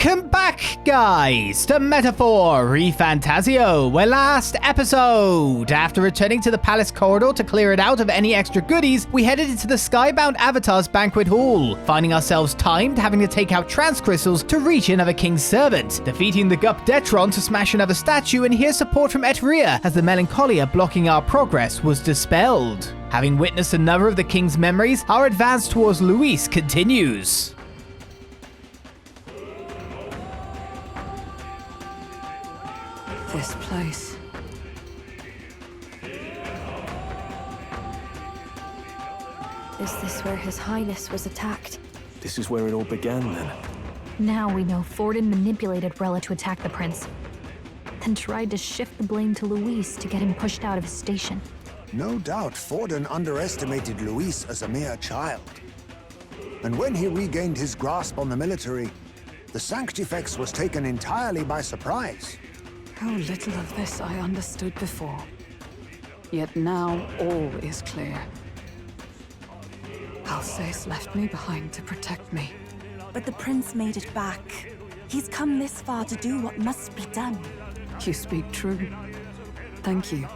Welcome back, guys, to Metaphor ReFantazio, where last episode, after returning to the palace corridor to clear it out of any extra goodies, we headed into the Skybound Avatar's banquet hall, finding ourselves timed having to take out trance crystals to reach another king's servant, defeating the Gup Detron to smash another statue, and hear support from Etria as the Melancholia blocking our progress was dispelled. Having witnessed another of the king's memories, our advance towards Luis continues. This place. Is this where His Highness was attacked? This is where it all began, then. Now we know Forden manipulated Rella to attack the prince, then tried to shift the blame to Luis to get him pushed out of his station. No doubt Forden underestimated Luis as a mere child. And when he regained his grasp on the military, the Sanctifex was taken entirely by surprise. How little of this I understood before. Yet now all is clear. Alsace left me behind to protect me. But the prince made it back. He's come this far to do what must be done. You speak true. Thank you.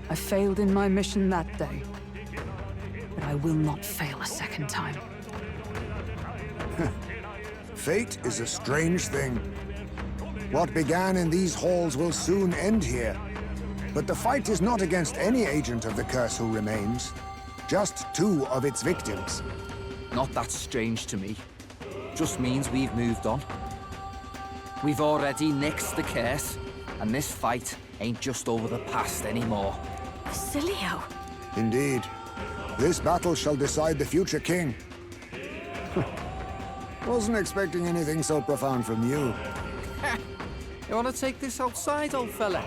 I failed in my mission that day, but I will not fail a second time. Fate is a strange thing. What began in these halls will soon end here. But the fight is not against any agent of the curse who remains. Just two of its victims. Not that strange to me. Just means we've moved on. We've already nixed the curse, and this fight ain't just over the past anymore. Basilio! Indeed. This battle shall decide the future king. Wasn't expecting anything so profound from you. You wanna take this outside, old fella?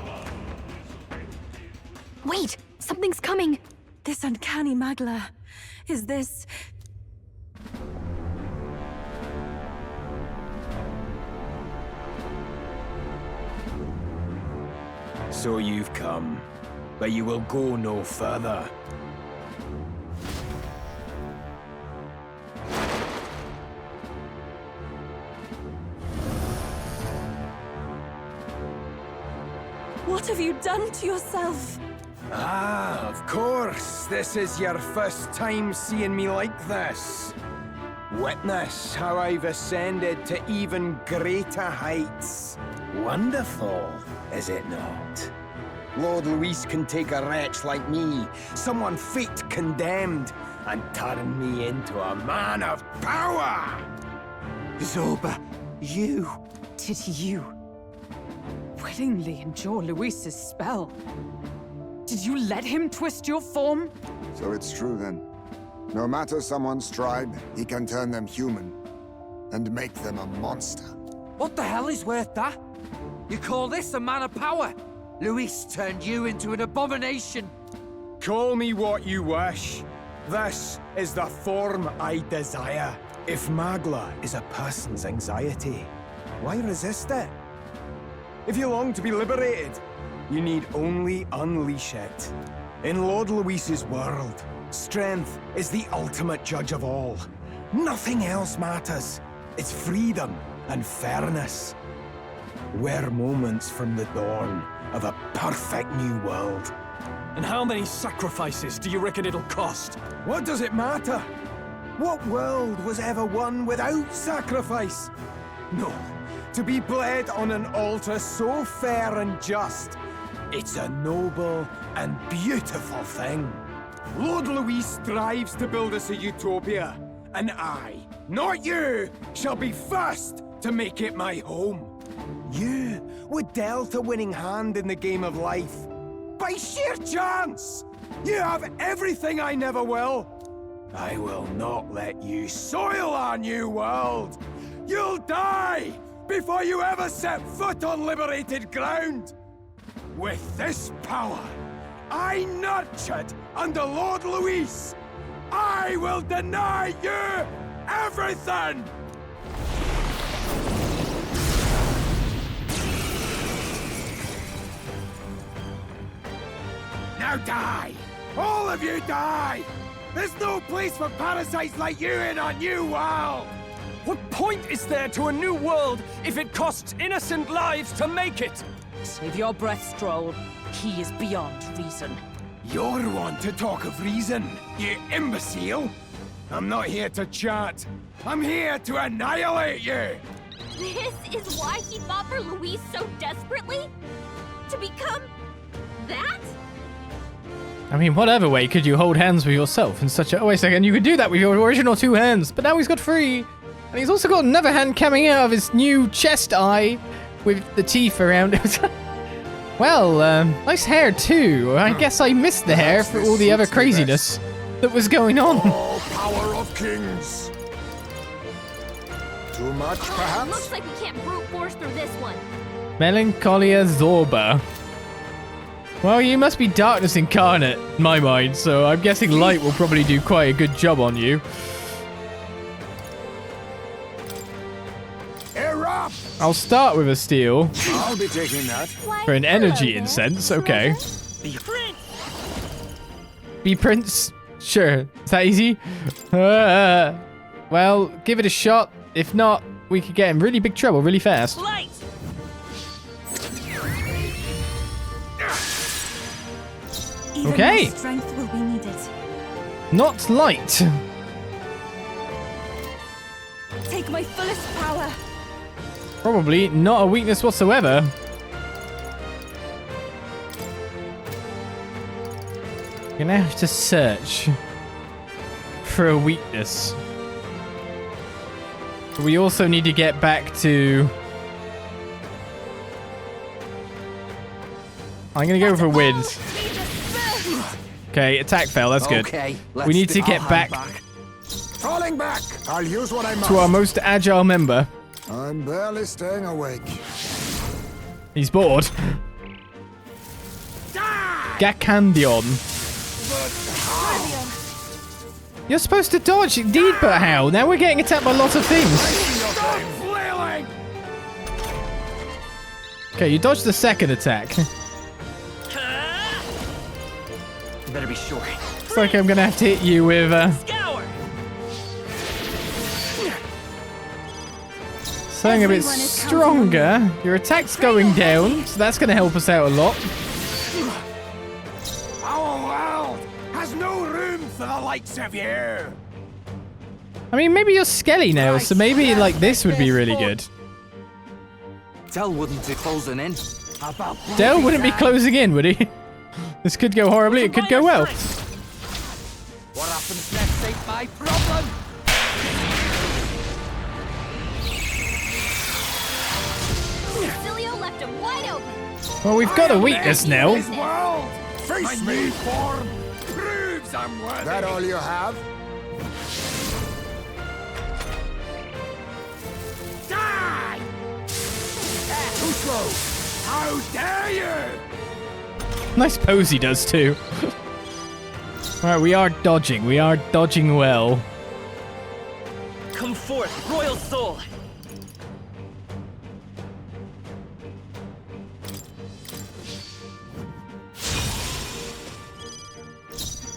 Wait! Something's coming! This uncanny Magla. Is this... So you've come, but you will go no further. What have you done to yourself? Ah, of course. This is your first time seeing me like this. Witness how I've ascended to even greater heights. Wonderful, is it not? Lord Luis can take a wretch like me, someone fate condemned, and turn me into a man of power! Zorba, you... Did you willingly endure Luis's spell? Did you let him twist your form? So it's true then. No matter someone's tribe, he can turn them human. And make them a monster. What the hell is worth that? You call this a man of power? Luis turned you into an abomination. Call me what you wish. This is the form I desire. If Magla is a person's anxiety, why resist it? If you long to be liberated, you need only unleash it. In Lord Luis's world, strength is the ultimate judge of all. Nothing else matters. It's freedom and fairness. We're moments from the dawn of a perfect new world. And how many sacrifices do you reckon it'll cost? What does it matter? What world was ever won without sacrifice? No, to be bled on an altar so fair and just, it's a noble and beautiful thing. Lord Luis strives to build us a utopia, and I, not you, shall be first to make it my home. You were dealt a winning hand in the game of life. By sheer chance! You have everything I never will. I will not let you soil our new world. You'll die before you ever set foot on liberated ground. With this power, I nurtured under Lord Luis, I will deny you everything! Now die! All of you die! There's no place for parasites like you in our new world! What point is there to a new world if it costs innocent lives to make it? Save your breath, Stroll. He is beyond reason. You're one to talk of reason, you imbecile! I'm not here to chat. I'm here to annihilate you! This is why he fought for Louise so desperately? To become that? I mean, what other way could you hold hands with yourself in such a... Oh, wait a second. You could do that with your original 2 hands, but now he's got 3. And he's also got another hand coming out of his new chest eye with the teeth around it. Well, nice hair too. I guess I missed the hair for all the other craziness that was going on. Oh, power of kings. Too much, perhaps? Looks like we can't brute force through this one. Melancholia Zorba. Well, you must be darkness incarnate, in my mind, so I'm guessing light will probably do quite a good job on you. Erupt! I'll start with a steel. I'll be taking that. For an energy incense, okay. Be Prince? Sure. Is that easy? Well, give it a shot. If not, we could get in really big trouble really fast. Light! Okay. Strength will be needed. Not light. Take my fullest power. Probably not a weakness whatsoever. Gonna have to search for a weakness. We also need to get back to... I'm gonna go for wind. Okay, attack fell. That's good. Okay, We need to get back Falling back. I'll use what I must. to our most agile member. I'm barely staying awake. He's bored. Gakandion. You're supposed to dodge, indeed, but how? Now we're getting attacked by lots of things. Stop flailing! Okay, you dodged the second attack. You better be sure. Looks like I'm gonna have to hit you with something a bit stronger. Your attack's going down, so that's gonna help us out a lot. Our world has no room for the likes of you! I mean, maybe you're skelly now, so maybe like this would be really good. Dell wouldn't be closing in. Dell wouldn't be closing in, would he? This could go horribly, it could go well. What happens next ain't my problem. Cilio left him wide open. Well, we've got a weakness now. This world! Face My me. new form proves I'm worthy! That all you have? Die! Too slow! How dare you! Nice pose he does too. Alright, we are dodging. We are dodging well. Come forth, royal soul!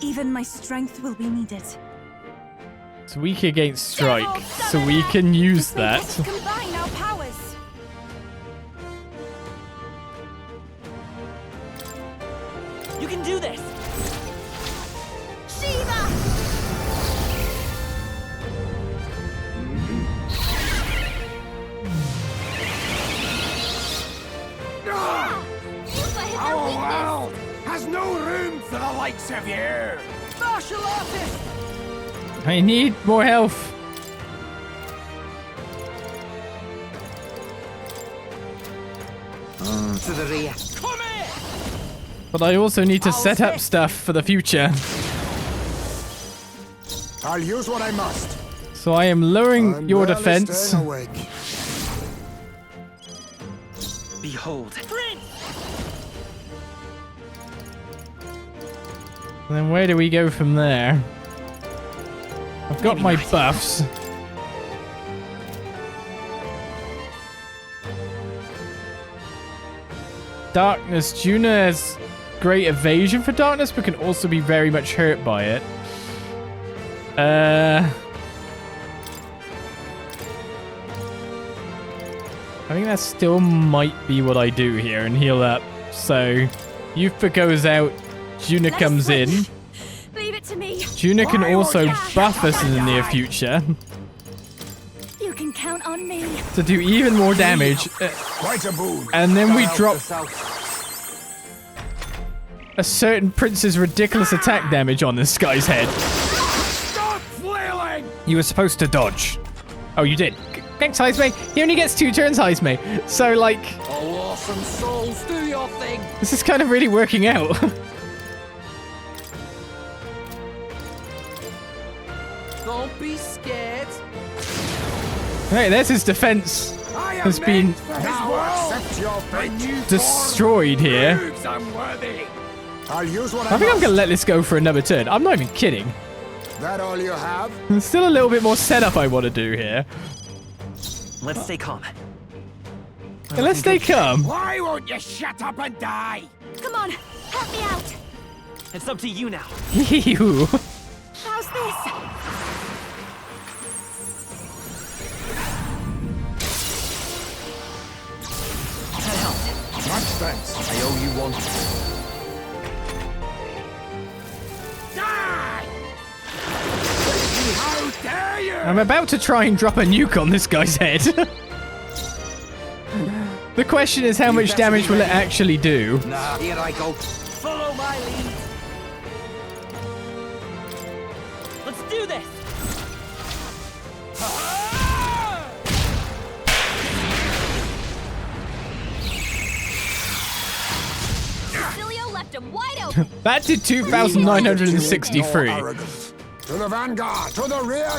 Even my strength will be needed. It's weak against strike, so we can use that. Let's combine our powers. You can do this! Shiva! Shiva hit Our their weakness. world has no room for the likes of you! Martial artist! I need more health. To the rear. Come here! But I also need to set up stuff for the future. I'll use what I must. So I am lowering I'm your barely defense. staying awake. Behold. Prince! And then where do we go from there? I've got my buffs. Darkness. Juna has great evasion for darkness, but can also be very much hurt by it. I think that still might be what I do here and heal up. So, Yufa goes out, Juna comes in. Leave it to me. Juna can also buff us in the near future You can count on me. to do even more damage. Quite a boon. And then we drop a certain prince's ridiculous attack damage on this guy's head. Stop flailing! You were supposed to dodge. Oh, you did. Thanks, Heisme. He only gets 2 turns, Heisme. So, like... Oh, awesome souls, do your thing. This is kind of really working out. Don't be scared. Right, there's his defense. Has been destroyed here. I'll use what I think I'm going to let this go for another turn. I'm not even kidding. That all you have? There's still a little bit more setup I want to do here. Let's stay calm. Yeah, let's stay calm. Why won't you shut up and die? Come on, help me out. It's up to you now. Ew. How's this? Much thanks. I owe you one. Die! How dare you! I'm about to try and drop a nuke on this guy's head. The question is, how much damage will it actually do? Nah, here I go. Follow my lead. Let's do this. Cilio left him wide open. That did 2,963. Arrogant. To the vanguard, to the rear.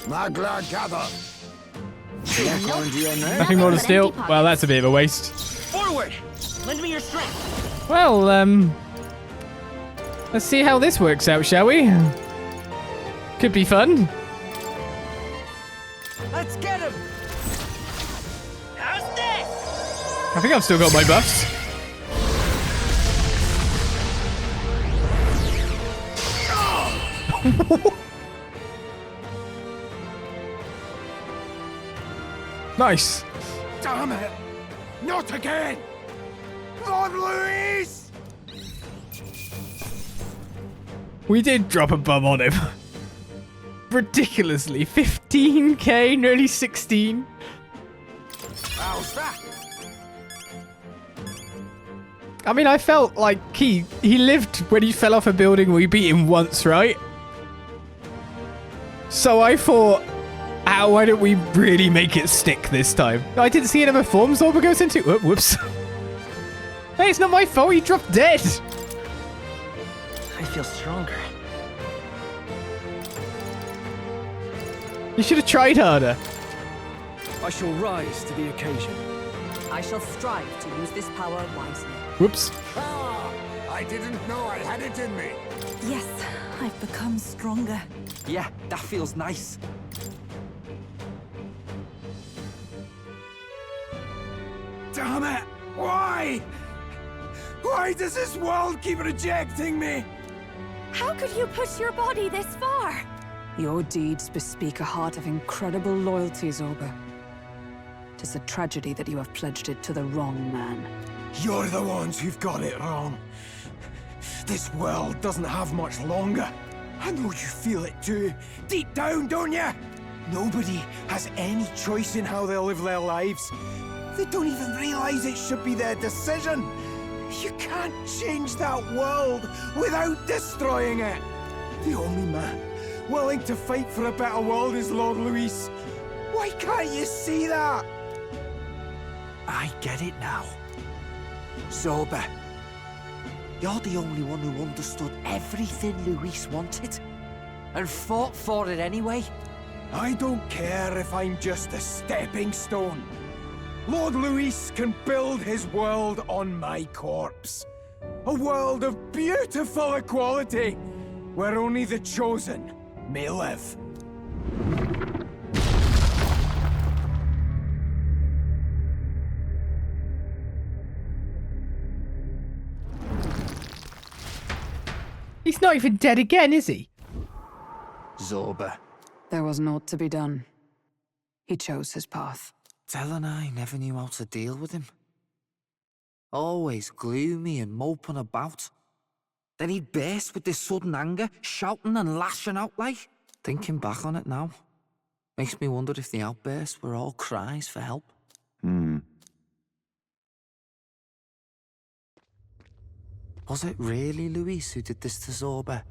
Magla gather. Nothing more to steal. Well, that's a bit of a waste. Forward. Lend me your strength. Well, let's see how this works out, shall we? Could be fun. Let's get him. How's this? I think I've still got my buffs. Nice. Damn it! Not again! Lord Louis! We did drop a bum on him. Ridiculously. 15k, nearly 16. How's that? I mean, I felt like he lived when he fell off a building. We beat him once, right? So I thought, why don't we really make it stick this time? I didn't see another form Zorba goes into. Whoops. Hey, it's not my fault. He dropped dead. I feel stronger. You should have tried harder. I shall rise to the occasion. I shall strive to use this power wisely. Whoops. Ah, I didn't know I had it in me. Yes, I've become stronger. Yeah, that feels nice. Damn it! Why? Why does this world keep rejecting me? How could you push your body this far? Your deeds bespeak a heart of incredible loyalty, Zorba. 'Tis a tragedy that you have pledged it to the wrong man. You're the ones who've got it wrong. This world doesn't have much longer. I know you feel it too. Deep down, don't you? Nobody has any choice in how they'll live their lives. They don't even realize it should be their decision. You can't change that world without destroying it. The only man willing to fight for a better world is Lord Louis. Why can't you see that? I get it now. Zorba, you're the only one who understood everything Louis wanted and fought for it anyway. I don't care if I'm just a stepping stone. Lord Louis can build his world on my corpse. A world of beautiful equality, where only the chosen may live. He's not even dead again, is he? Zorba. There was naught to be done. He chose his path. Del and I never knew how to deal with him. Always gloomy and moping about. Then he'd burst with this sudden anger, shouting and lashing out like. Thinking back on it now, makes me wonder if the outbursts were all cries for help. Was it really Luis who did this to Zorba?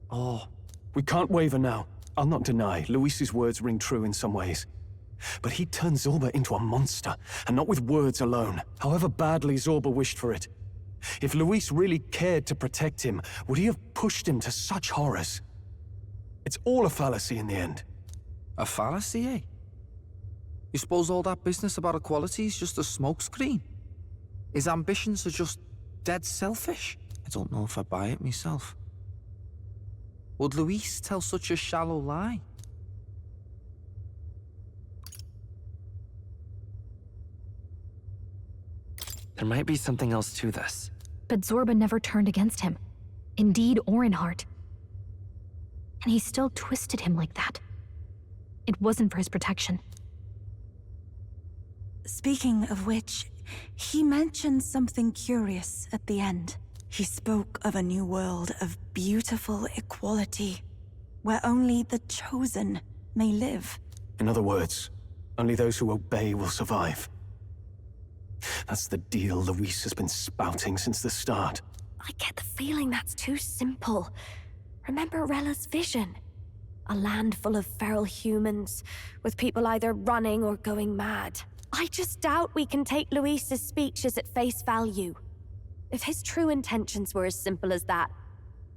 Or... We can't waver now. I'll not deny, Luis's words ring true in some ways. But he turned Zorba into a monster, and not with words alone, however badly Zorba wished for it. If Luis really cared to protect him, would he have pushed him to such horrors? It's all a fallacy in the end. A fallacy, eh? You suppose all that business about equality is just a smokescreen? His ambitions are just dead selfish? I don't know if I buy it myself. Would Luis tell such a shallow lie? There might be something else to this. But Zorba never turned against him, in deed or in heart. And he still twisted him like that. It wasn't for his protection. Speaking of which, he mentioned something curious at the end. He spoke of a new world of beautiful equality, where only the chosen may live. In other words, only those who obey will survive. That's the deal Luis has been spouting since the start. I get the feeling that's too simple. Remember Rella's vision? A land full of feral humans, with people either running or going mad. I just doubt we can take Luis's speeches at face value. If his true intentions were as simple as that,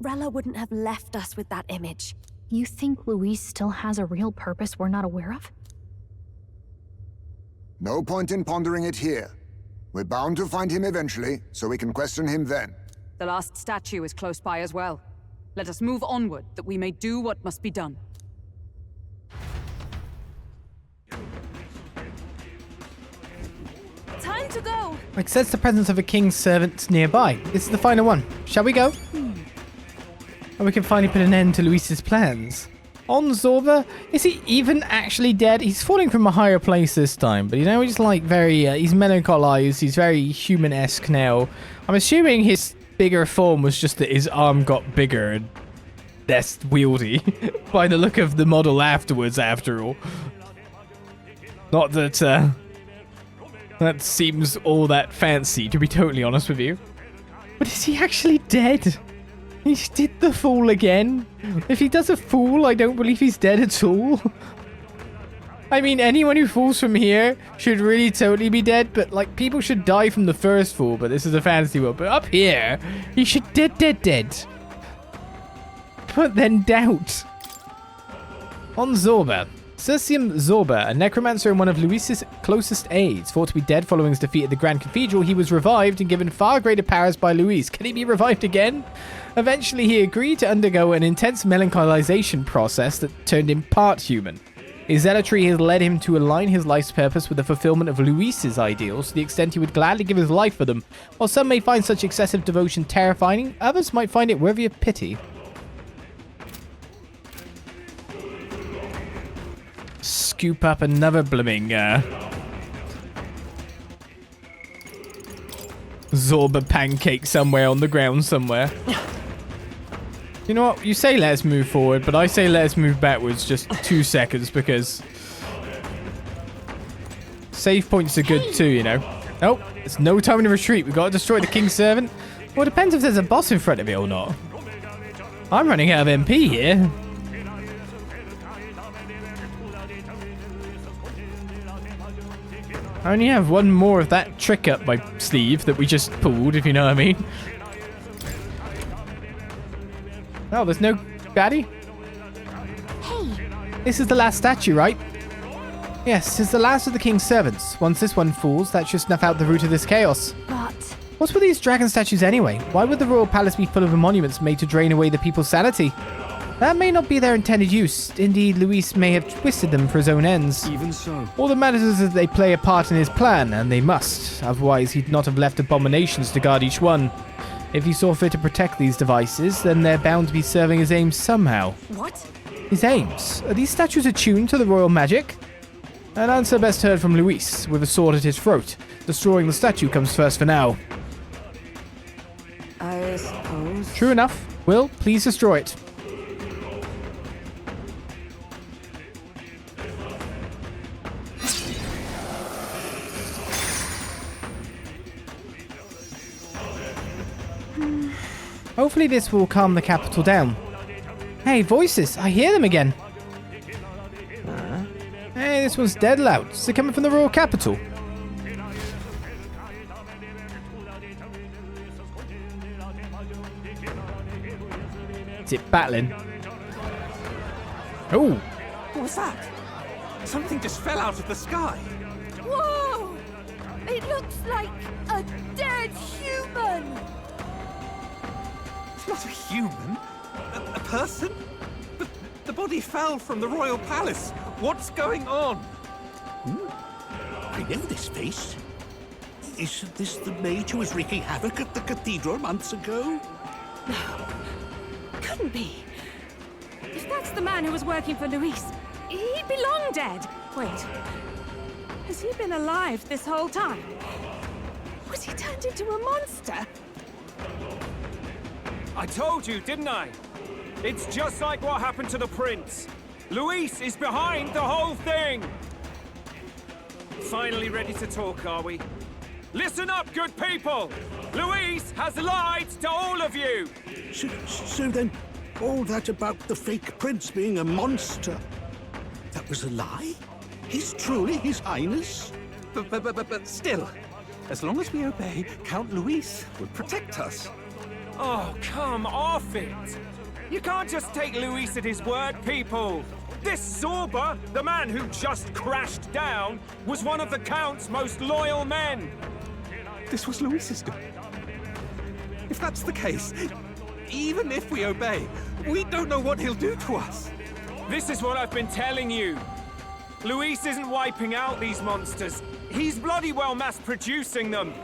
Rella wouldn't have left us with that image. You think Luis still has a real purpose we're not aware of? No point in pondering it here. We're bound to find him eventually, so we can question him then. The last statue is close by as well. Let us move onward, that we may do what must be done. Time to go! Like, sense the presence of a king's servant nearby. This is the final one. Shall we go? And we can finally put an end to Luis's plans. On Zorba, is he even actually dead? He's falling from a higher place this time, but you know, he's like very, he's melancholized, he's very human-esque now. I'm assuming his bigger form was just that his arm got bigger and less wieldy by the look of the model afterwards, after all. Not that, that seems all that fancy, to be totally honest with you. But is he actually dead? He did the fall again. If he does a fall, I don't believe he's dead at all. I mean, anyone who falls from here should really totally be dead, but like, people should die from the first fall, but this is a fantasy world. But up here, he should dead. But then doubt. On Zorba. Circium Zorba, a necromancer and one of Luis's closest aides, thought to be dead following his defeat at the Grand Cathedral. He was revived and given far greater powers by Luis. Can he be revived again? Eventually, he agreed to undergo an intense melancholization process that turned him part human. His zealotry has led him to align his life's purpose with the fulfillment of Luis's ideals, to the extent he would gladly give his life for them. While some may find such excessive devotion terrifying, others might find it worthy of pity. Scoop up another blooming Zorba pancake somewhere on the ground somewhere. You know what? You say let's move forward, but I say let's move backwards just 2 seconds because save points are good too, you know. Nope, it's no time to retreat. We've got to destroy the king's servant. Well, it depends if there's a boss in front of it or not. I'm running out of MP here. I only have one more of that trick up my sleeve that we just pulled, if you know what I mean. Oh, there's no baddie? Hey! This is the last statue, right? Yes, it's the last of the king's servants. Once this one falls, that should snuff out the root of this chaos. But... What's with these dragon statues anyway? Why would the royal palace be full of monuments made to drain away the people's sanity? That may not be their intended use. Indeed, Luis may have twisted them for his own ends. Even so. All that matters is that they play a part in his plan, and they must. Otherwise, he'd not have left abominations to guard each one. If he saw fit to protect these devices, then they're bound to be serving his aims somehow. What? His aims? Are these statues attuned to the royal magic? An answer best heard from Luis, with a sword at his throat. Destroying the statue comes first for now. I suppose. True enough. Will, please destroy it. Hopefully this will calm the capital down. Hey, voices! I hear them again! Hey, this one's dead loud. Is it coming from the royal capital? Is it battling? Oh! What was that? Something just fell out of the sky. Whoa! It looks like a dead human! It's not a human. A person? But the body fell from the royal palace. What's going on? I know this face. Isn't this the mage who was wreaking havoc at the cathedral months ago? No. Couldn't be. If that's the man who was working for Luis, he'd be long dead. Wait. Has he been alive this whole time? Was he turned into a monster? I told you, didn't I? It's just like what happened to the prince. Luis is behind the whole thing! Finally ready to talk, are we? Listen up, good people! Luis has lied to all of you! So then, all that about the fake prince being a monster, that was a lie? He's truly His Highness? But still, as long as we obey, Count Luis will protect us. Oh, come off it! You can't just take Luis at his word, people! This Zorba, the man who just crashed down, was one of the Count's most loyal men! This was Luis's doing. If that's the case, even if we obey, we don't know what he'll do to us. This is what I've been telling you. Luis isn't wiping out these monsters. He's bloody well mass-producing them.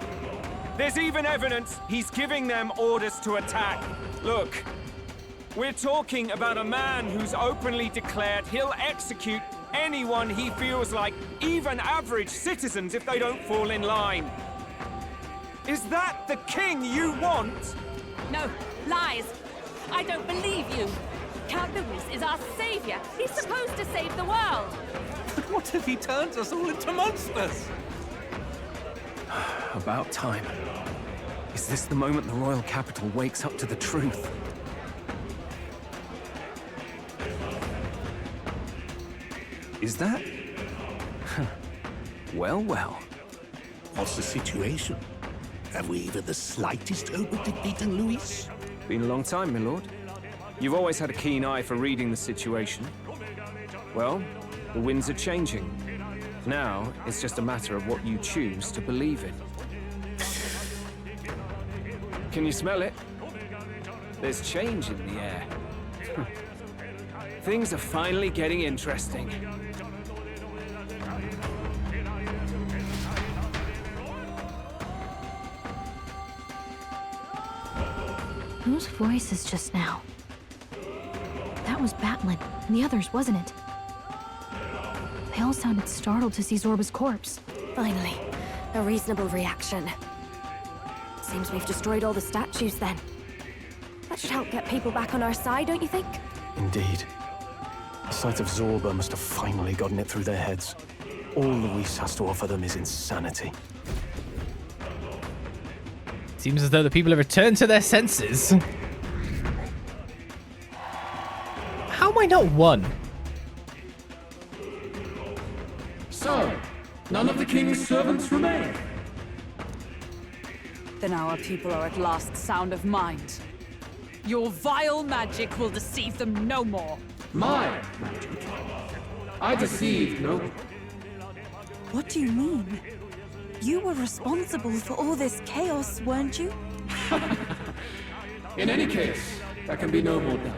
There's even evidence he's giving them orders to attack. Look, we're talking about a man who's openly declared he'll execute anyone he feels like, even average citizens, if they don't fall in line. Is that the king you want? No, lies. I don't believe you. Count Luis is our savior. He's supposed to save the world. But what if he turns us all into monsters? About time. Is this the moment the royal capital wakes up to the truth? Is that? Well, well. What's the situation? Have we even the slightest hope of defeating Luis? Been a long time, my lord. You've always had a keen eye for reading the situation. Well, the winds are changing. Now, it's just a matter of what you choose to believe in. Can you smell it? There's change in the air. Things are finally getting interesting. Whose voice is just now? That was Batlin, and the others, wasn't it? They all sounded startled to see Zorba's corpse. Finally, a reasonable reaction. Seems we've destroyed all the statues then. That should help get people back on our side, don't you think? Indeed. The sight of Zorba must have finally gotten it through their heads. All Luis has to offer them is insanity. Seems as though the people have returned to their senses. How am I not one? So, none of the king's servants remain. Then our people are at last sound of mind. Your vile magic will deceive them no more. My magic? I deceived no one. What do you mean? You were responsible for all this chaos, weren't you? In any case, there can be no more doubt.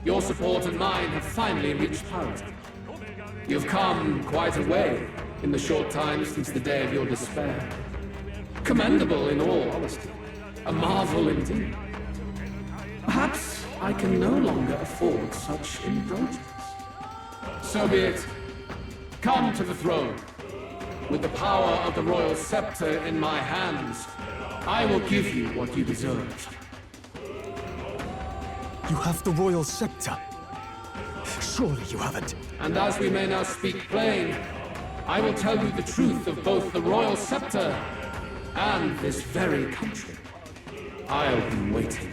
Your support and mine have finally reached parity. You've come quite a way in the short time since the day of your despair. Commendable in all honesty. A marvel indeed. Perhaps I can no longer afford such indulgence. So be it. come to the throne. With the power of the royal scepter in my hands, I will give you what you deserve. You have the royal scepter. Surely you haven't. And as we may now speak plain, I will tell you the truth of both the royal scepter and this very country. I'll be waiting.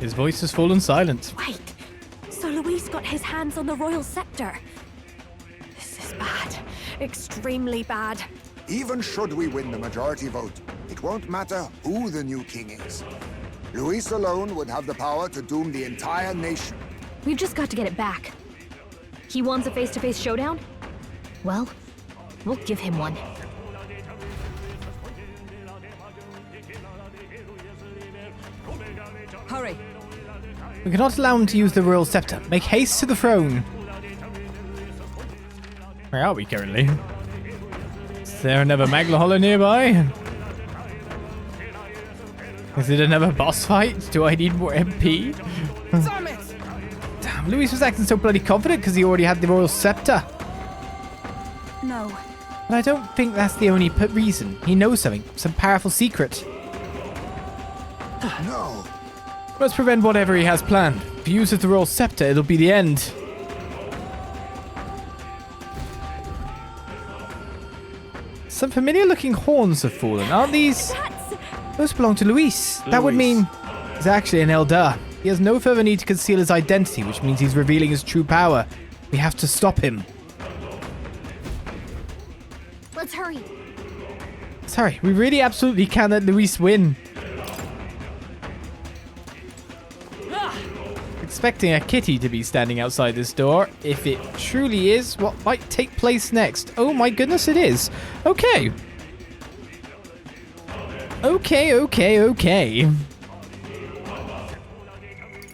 His voice has fallen silent. Wait, so Luis got his hands on the royal scepter. This is bad. Extremely bad. Even should we win the majority vote, it won't matter who the new king is. Luis alone would have the power to doom the entire nation. We've just got to get it back. He wants a face-to-face showdown? Well, we'll give him one. Hurry. We cannot allow him to use the royal scepter. Make haste to the throne. Where are we currently? Is there another Magla Hollow nearby? Is it another boss fight? Do I need more MP? Damn, Luis was acting so bloody confident because he already had the royal scepter. No. But I don't think that's the only reason. He knows something. Some powerful secret. No. Let's prevent whatever he has planned. If he uses the royal scepter, it'll be the end. Some familiar looking horns have fallen. Aren't these? Those belong to Luis. That would mean he's actually an Eldar. He has no further need to conceal his identity, which means he's revealing his true power. We have to stop him. Let's hurry. Sorry, we really absolutely can let Luis win. Expecting a kitty to be standing outside this door. If it truly is, what might take place next? Oh my goodness, it is. Okay. Okay.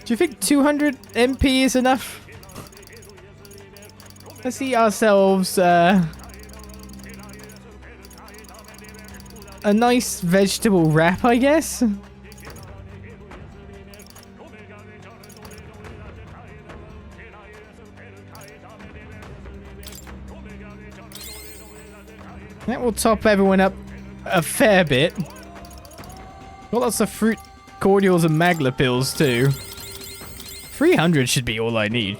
Do you think 200 MP is enough? Let's eat ourselves a nice vegetable wrap, I guess. That will top everyone up a fair bit. Got lots of fruit cordials and Magla pills too. 300 should be all I need.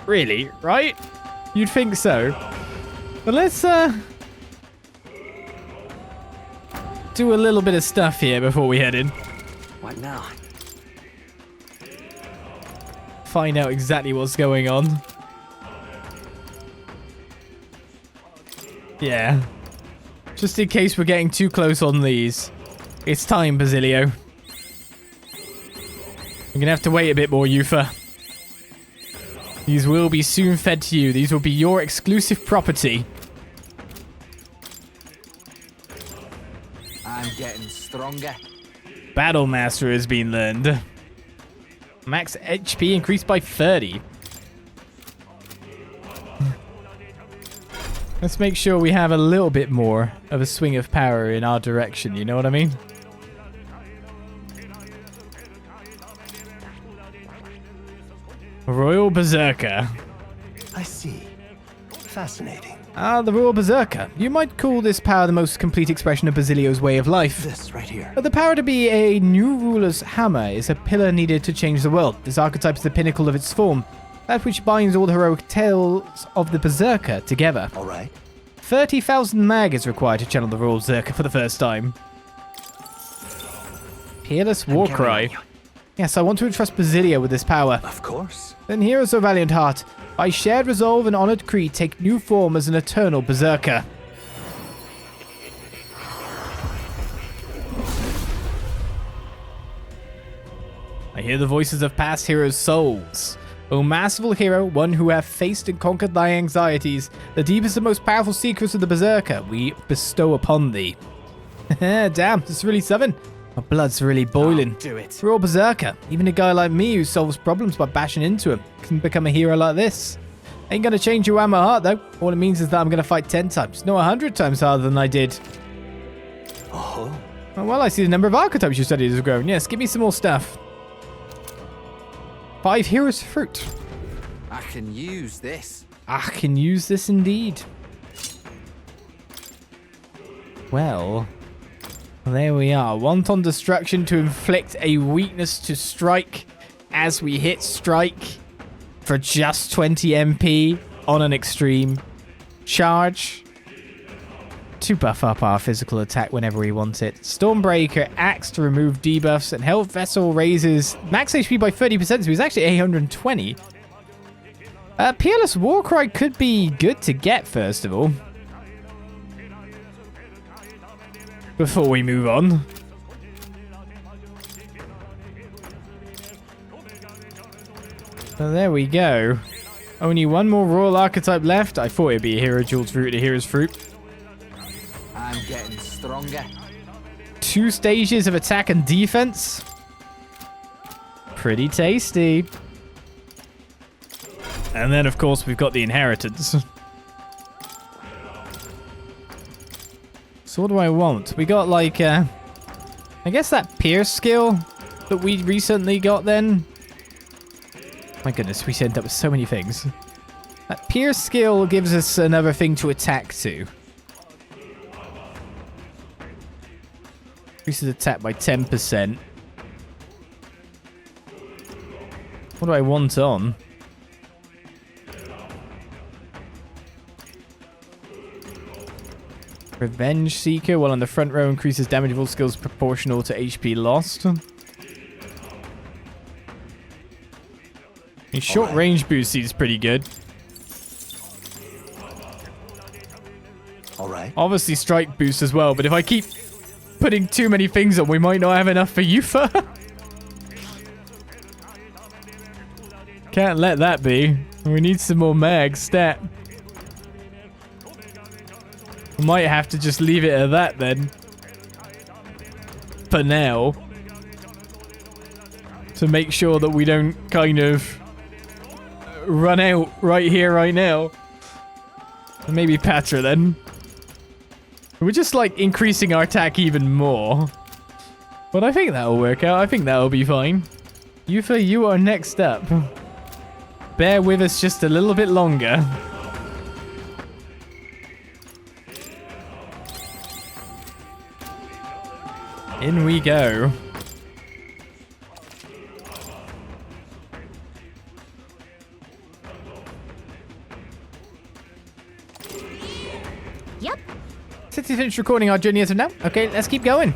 Really, right? You'd think so. But let's do a little bit of stuff here before we head in. What now? Find out exactly what's going on. Yeah. Just in case we're getting too close on these. It's time, Basilio. You're gonna have to wait a bit more, Yufa. These will be soon fed to you. These will be your exclusive property. I'm getting stronger. Battle Master has been learned. Max HP increased by 30. Let's make sure we have a little bit more of a swing of power in our direction, you know what I mean? Royal Berserker. I see. Fascinating. Ah, the Royal Berserker. You might call this power the most complete expression of Basilio's way of life. This right here. But the power to be a new ruler's hammer is a pillar needed to change the world. This archetype is the pinnacle of its form. That which binds all the heroic tales of the Berserker together. All right. 30,000 mag is required to channel the Royal Berserker for the first time. Peerless Warcry. Yes, I want to entrust Basilio with this power. Of course. Then heroes of valiant heart, by shared resolve and honored creed, take new form as an eternal Berserker. I hear the voices of past heroes' souls. O masterful hero, one who have faced and conquered thy anxieties, the deepest and most powerful secrets of the Berserker we bestow upon thee. Damn, this is really something. My blood's really boiling. Do it. Royal Berserker. Even a guy like me who solves problems by bashing into him can become a hero like this. Ain't gonna change you and my heart though. All it means is that I'm gonna fight 10 times, no 100 times harder than I did. Oh. Well, I see the number of archetypes you studied has grown. Yes, give me some more stuff. 5 heroes fruit. I can use this. I can use this indeed. Well, there we are. Wanton destruction to inflict a weakness to strike as we hit strike for just 20 MP on an extreme. Charge to buff up our physical attack whenever we want it. Stormbreaker axe to remove debuffs, and Hell Vessel raises max HP by 30%, so he's actually 820. Peerless Warcry could be good to get, first of all. Before we move on. So there we go. Only one more Royal Archetype left. I thought it'd be a Hero Jewel's Fruit, a Hero's Fruit. I'm getting stronger. 2 stages of attack and defense. Pretty tasty. And then, of course, we've got the Inheritance. So what do I want? We got, like, I guess that Pierce skill that we recently got then. My goodness, we ended up with so many things. That Pierce skill gives us another thing to attack to. Increases attack by 10%. What do I want on? Revenge Seeker, while on the front row, increases damage of all skills proportional to HP lost. A short range boost seems pretty good. Alright. Obviously strike boost as well, but if I keep putting too many things on, we might not have enough for Yufa. Can't let that be. We need some more mag stat. We might have to just leave it at that then. For now. To make sure that we don't kind of run out right here, right now. Maybe Patra then. We're just like increasing our attack even more. But I think that'll work out. I think that'll be fine. Yufa, you are next up. Bear with us just a little bit longer. In we go. Yep. Since you finished recording our journey as of now, okay, let's keep going.